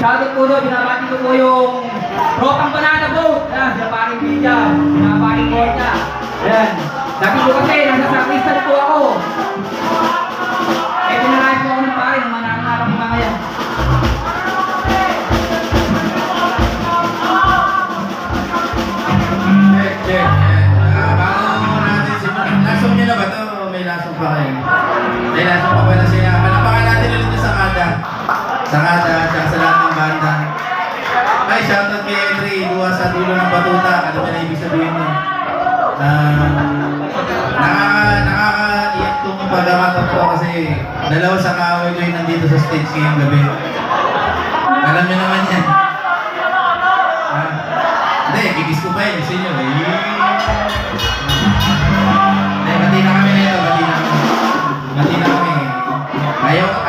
Shoutout po doon, binabati ko po yung Tropang Banana Boat. Ayan, sa paring Pidya, sa paring Borja. Ayan. Dati ko kasi, nasa sakristan po ako. Eh, pinarayos po ako ng pare, nung manangarap ko ngayon. Check. Bago natin simulan. Lasong nyo na ba ito? May lasong pa kayo. May lasong pa pala siya. Palapakan natin ulit yung Sakada. Sakada, tsaka sa lahat ng banda. Ay, shoutout kay Edri. Duwa sa dulo ng batuta. Ano ba na ibig sabihin nun? Nakakaiyak itong pagkakataon ko kasi dalawa sa kaaway ko yung nandito sa stage ngayong gabi. Alam nyo naman yan. Hindi, gigis ko pa yun. Gusto nyo eh. Hindi, bati na kami na ito. Bati na kami.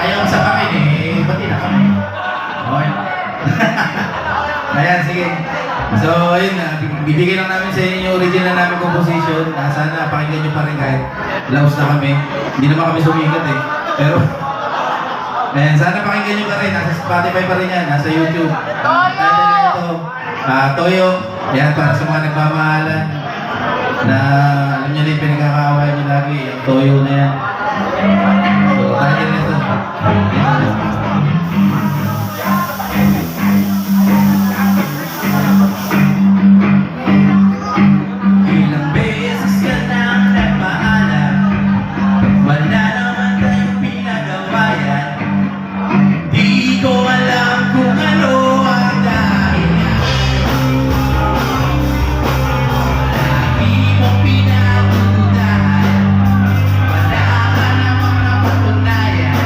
Ayaw sa pakin eh. Bati na kami. Okay. Ayan, sige. So, ayun na. Bibigyan lang namin sa inyo yung original namin composition. Sana pakinggan nyo pa rin kahit laos na kami. Hindi naman kami sumikat eh. Pero, ayan, sana pakinggan nyo pa rin. Nasa Spotify pa rin yan. Nasa YouTube. Title na ito. Toyo. Yan, para sa mga nagmamahalan na alam nyo rin pinagkakaaway nyo lagi. Toyo na yan. So, title na ito. Ilang beses ka nang nagmaalam, wala naman tayong pinagawa yan. Di ko alam kung ano ang dahil. Lagi mong pinatutunan, wala ka namang napatunayan.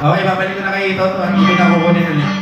Okay, babalik ko na kay Toto at hindi ko na kukunin ulit.